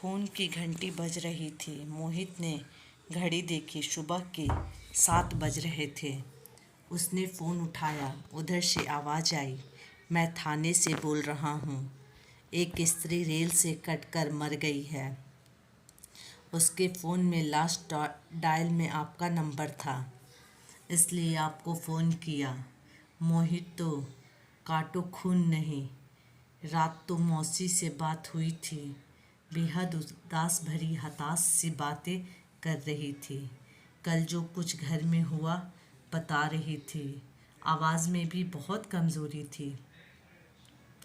Phone की घंटी बज रही थी। मोहित ने घड़ी देखी। सुबह के 7 बज रहे थे। उसने फ़ोन उठाया। उधर से आवाज़ आई, मैं थाने से बोल रहा हूँ। एक स्त्री रेल से कटकर मर गई है। उसके फ़ोन में लास्ट डायल में आपका नंबर था, इसलिए आपको फ़ोन किया। मोहित तो काटो खून नहीं। रात तो मौसी से बात हुई थी। बेहद उदास भरी हताश सी बातें कर रही थी। कल जो कुछ घर में हुआ बता रही थी। आवाज़ में भी बहुत कमज़ोरी थी,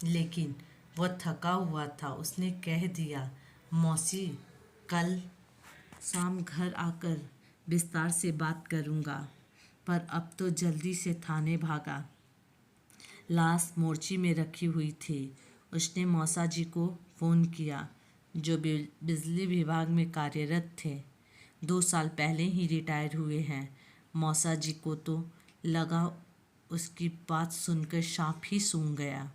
लेकिन वह थका हुआ था। उसने कह दिया, मौसी कल शाम घर आकर विस्तार से बात करूँगा। पर अब तो जल्दी से थाने भागा। लाश मोर्ची में रखी हुई थी। उसने मौसा जी को फ़ोन किया, जो बिजली विभाग में कार्यरत थे। 2 साल पहले ही रिटायर हुए हैं। मौसा जी को तो लगा उसकी बात सुनकर सांप ही सूंघ गया।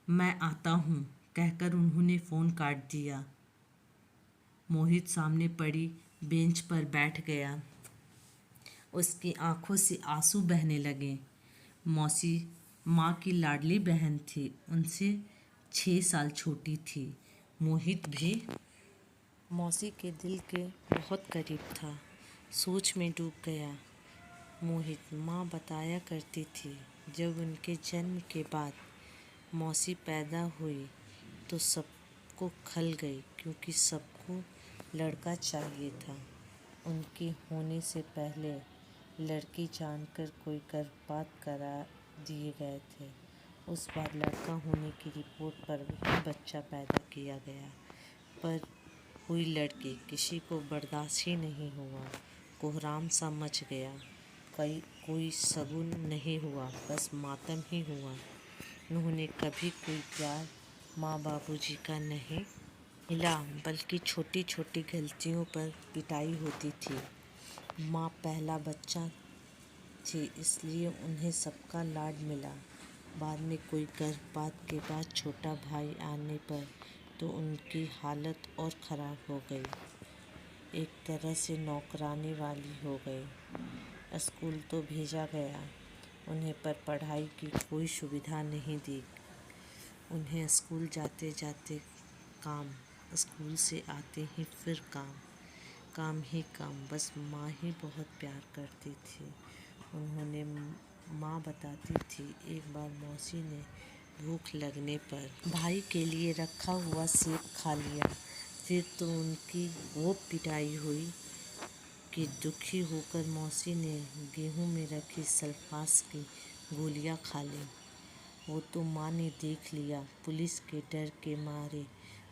मैं आता हूँ कहकर उन्होंने फ़ोन काट दिया। मोहित सामने पड़ी बेंच पर बैठ गया। उसकी आंखों से आंसू बहने लगे। मौसी माँ की लाडली बहन थी। उनसे 6 साल छोटी थी। मोहित भी मौसी के दिल के बहुत करीब था। सोच में डूब गया। मोहित माँ बताया करती थी, जब उनके जन्म के बाद मौसी पैदा हुई तो सबको खल गई, क्योंकि सबको लड़का चाहिए था। उनके होने से पहले लड़की जानकर कोई गर्भपात करा दिए गए थे। उस बार लड़का होने की रिपोर्ट पर वही बच्चा पैदा किया गया, पर हुई लड़की। किसी को बर्दाश्त ही नहीं हुआ। कोहराम सा मच गया। कोई शगुन नहीं हुआ, बस मातम ही हुआ। उन्होंने कभी कोई प्यार माँ बाबूजी का नहीं मिला, बल्कि छोटी छोटी गलतियों पर पिटाई होती थी। माँ पहला बच्चा थी, इसलिए उन्हें सबका लाड मिला। बाद में कोई गर्भपात के बाद छोटा भाई आने पर तो उनकी हालत और ख़राब हो गई। एक तरह से नौकरानी वाली हो गई। स्कूल तो भेजा गया उन्हें, पर पढ़ाई की कोई सुविधा नहीं दी। उन्हें स्कूल जाते जाते काम, स्कूल से आते ही फिर काम, काम ही काम। बस माँ ही बहुत प्यार करती थी। उन्होंने माँ बताती थी, एक बार मौसी ने भूख लगने पर भाई के लिए रखा हुआ सेब खा लिया। फिर तो उनकी वो पिटाई हुई कि दुखी होकर मौसी ने गेहूं में रखी सल्फास की गोलियां खा ली। वो तो माँ ने देख लिया। पुलिस के डर के मारे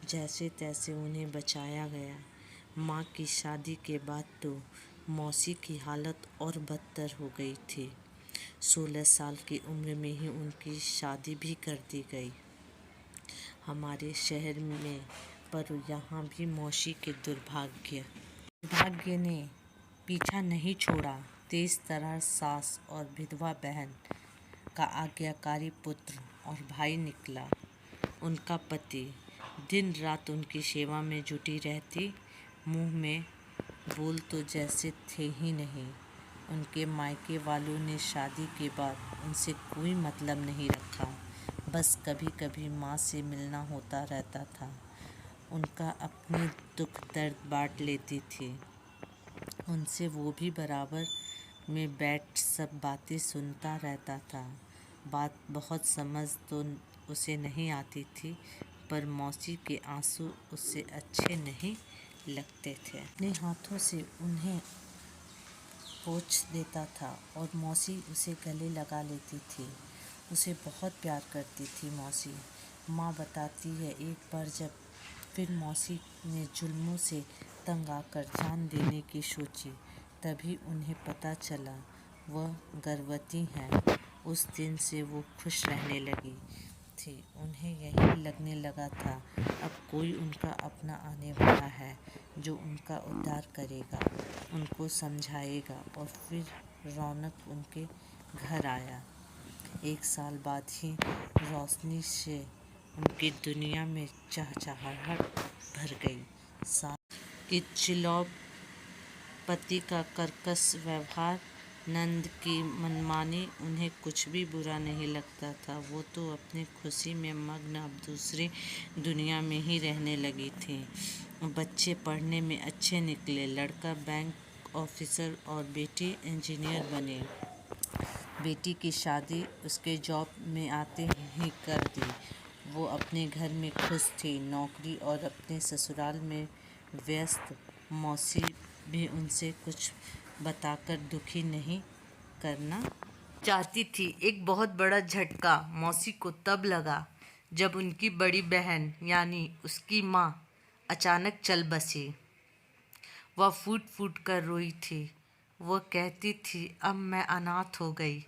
जैसे तैसे उन्हें बचाया गया। माँ की शादी के बाद तो मौसी की हालत और बदतर हो गई थी। 16 साल की उम्र में ही उनकी शादी भी कर दी गई हमारे शहर में। पर यहाँ भी मौसी के दुर्भाग्य ने पीछा नहीं छोड़ा। तेज तर्रार सास और विधवा बहन का आज्ञाकारी पुत्र और भाई निकला। उनका पति दिन रात उनकी सेवा में जुटी रहती। मुंह में बोल तो जैसे थे ही नहीं। उनके मायके वालों ने शादी के बाद उनसे कोई मतलब नहीं रखा। बस कभी कभी माँ से मिलना होता रहता था। उनका अपने दुख दर्द बांट लेती थी उनसे। वो भी बराबर में बैठ सब बातें सुनता रहता था। बात बहुत समझ तो उसे नहीं आती थी, पर मौसी के आंसू उसे अच्छे नहीं लगते थे। अपने हाथों से उन्हें पोंछ देता था और मौसी उसे गले लगा लेती थी। उसे बहुत प्यार करती थी मौसी। माँ बताती है, एक बार जब फिर मौसी ने जुल्मों से तंग आकर जान देने की सोची, तभी उन्हें पता चला वह गर्भवती हैं। उस दिन से वो खुश रहने लगी थी। उन्हें यही लगने लगा था, अब कोई उनका अपना आने वाला है जो उनका उद्धार करेगा, उनको समझाएगा। और फिर रौनक उनके घर आया। 1 साल बाद ही रोशनी से उनकी दुनिया में चहचहाहट भर गई। साथ कि चिलौप पति का कर्कश व्यवहार, नंद की मनमानी उन्हें कुछ भी बुरा नहीं लगता था। वो तो अपनी खुशी में मग्न अब दूसरी दुनिया में ही रहने लगी थी। बच्चे पढ़ने में अच्छे निकले, लड़का बैंक ऑफिसर और बेटी इंजीनियर बने। बेटी की शादी उसके जॉब में आते ही कर दी। वो अपने घर में खुश थी, नौकरी और अपने ससुराल में व्यस्त। मौसी भी उनसे कुछ बताकर दुखी नहीं करना चाहती थी। एक बहुत बड़ा झटका मौसी को तब लगा जब उनकी बड़ी बहन यानी उसकी माँ अचानक चल बसी। वह फूट फूट कर रोई थी। वो कहती थी, अब मैं अनाथ हो गई।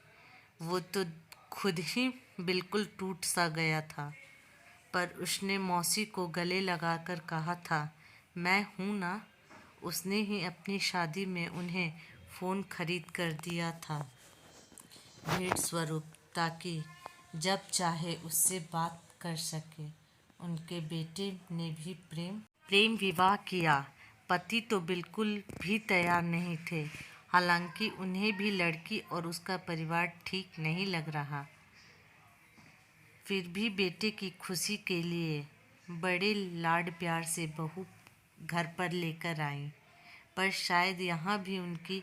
वो तो खुद ही बिल्कुल टूट सा गया था, पर उसने मौसी को गले लगाकर कहा था, मैं हूँ ना। उसने ही अपनी शादी में उन्हें फ़ोन खरीद कर दिया था भेंट स्वरूप, ताकि जब चाहे उससे बात कर सके। उनके बेटे ने भी प्रेम विवाह किया। पति तो बिल्कुल भी तैयार नहीं थे। हालांकि उन्हें भी लड़की और उसका परिवार ठीक नहीं लग रहा। फिर भी बेटे की खुशी के लिए बड़े लाड प्यार से बहू घर पर लेकर आई। पर शायद यहाँ भी उनकी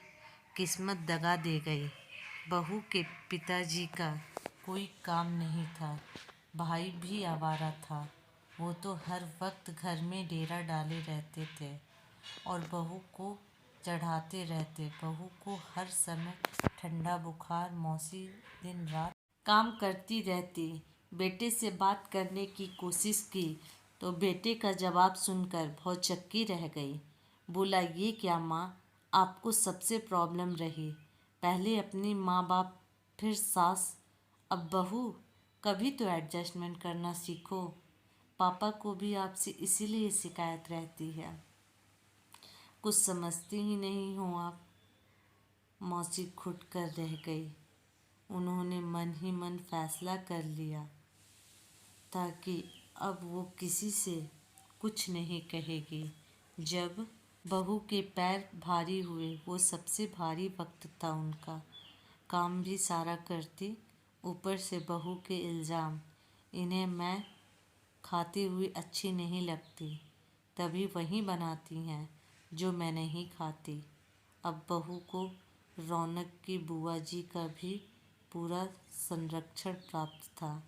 किस्मत दगा दे गई। बहू के पिताजी का कोई काम नहीं था। भाई भी आवारा था। वो तो हर वक्त घर में डेरा डाले रहते थे और बहू को चढ़ाते रहते। बहू को हर समय ठंडा बुखार। मौसी दिन रात काम करती रहती। बेटे से बात करने की कोशिश की तो बेटे का जवाब सुनकर भौचक्की रह गई। बोला, ये क्या माँ, आपको सबसे प्रॉब्लम रही। पहले अपनी माँ बाप, फिर सास, अब बहू। कभी तो एडजस्टमेंट करना सीखो। पापा को भी आपसे इसीलिए शिकायत रहती है। कुछ समझती ही नहीं हो आप। मौसी घुट कर रह गई। उन्होंने मन ही मन फैसला कर लिया था कि अब वो किसी से कुछ नहीं कहेगी। जब बहू के पैर भारी हुए, वो सबसे भारी वक्त था उनका। काम भी सारा करती, ऊपर से बहू के इल्ज़ाम। इन्हें मैं खाती हुई अच्छी नहीं लगती, तभी वही बनाती हैं जो मैं नहीं खाती। अब बहू को रौनक की बुआ जी का भी पूरा संरक्षण प्राप्त था।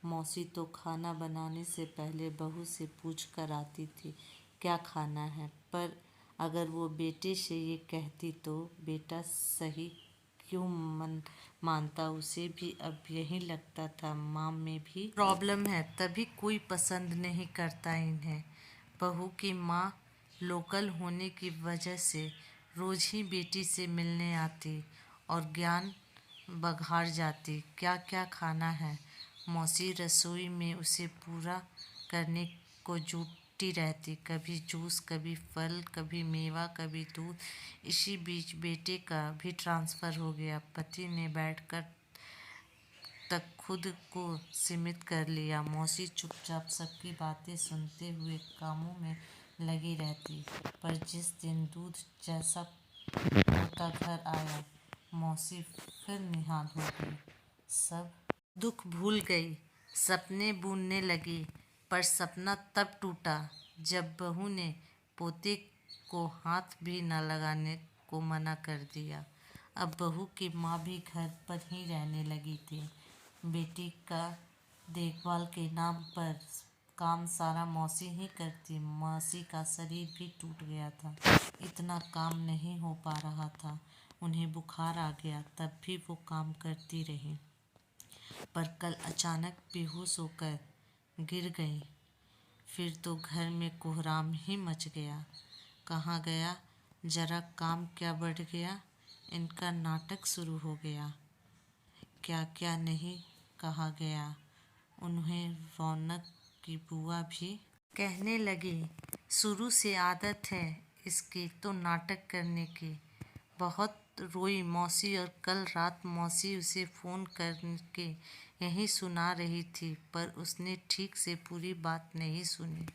मौसी तो खाना बनाने से पहले बहू से पूछ कर आती थी क्या खाना है, पर अगर वो बेटे से ये कहती तो बेटा सही क्यों मानता। उसे भी अब यही लगता था माँ में भी प्रॉब्लम है, तभी कोई पसंद नहीं करता इन्हें। बहू की माँ लोकल होने की वजह से रोज ही बेटी से मिलने आती और ज्ञान बघार जाती। क्या क्या खाना है। मौसी रसोई में उसे पूरा करने को जुटी रहती। कभी जूस, कभी फल, कभी मेवा, कभी दूध। इसी बीच बेटे का भी ट्रांसफ़र हो गया। पति ने बैठकर तक खुद को सीमित कर लिया। मौसी चुपचाप सबकी बातें सुनते हुए कामों में लगी रहती। पर जिस दिन दूध जैसा पोता घर आया, मौसी फिर निहाल हो गई। सब दुख भूल गई, सपने बुनने लगी। पर सपना तब टूटा जब बहू ने पोते को हाथ भी न लगाने को मना कर दिया। अब बहू की माँ भी घर पर ही रहने लगी थी। बेटी का देखभाल के नाम पर काम सारा मौसी ही करती। मौसी का शरीर भी टूट गया था, इतना काम नहीं हो पा रहा था। उन्हें बुखार आ गया, तब भी वो काम करती रही। पर कल अचानक बेहोश होकर गिर गई। फिर तो घर में कोहराम ही मच गया। कहाँ गया जरा काम, क्या बढ़ गया। इनका नाटक शुरू हो गया। क्या क्या नहीं कहा गया। उन्हें रौनक की बुआ भी कहने लगी, शुरू से आदत है इसकी तो नाटक करने की। बहुत रोई मौसी और कल रात मौसी उसे फ़ोन करके यही सुना रही थी, पर उसने ठीक से पूरी बात नहीं सुनी।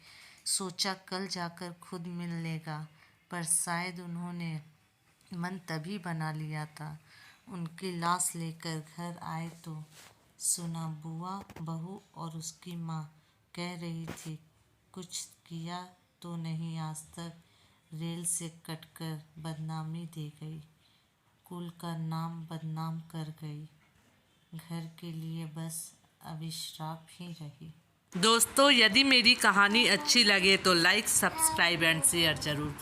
सोचा कल जाकर खुद मिल लेगा, पर शायद उन्होंने मन तभी बना लिया था। उनकी लाश लेकर घर आए तो सुना बुआ, बहू और उसकी माँ कह रही थी, कुछ किया तो नहीं आज तक, रेल से कटकर बदनामी दे गई, कुल का नाम बदनाम कर गई, घर के लिए बस अभिशाप ही रही। दोस्तों, यदि मेरी कहानी अच्छी लगे तो लाइक, सब्सक्राइब एंड शेयर जरूर करें।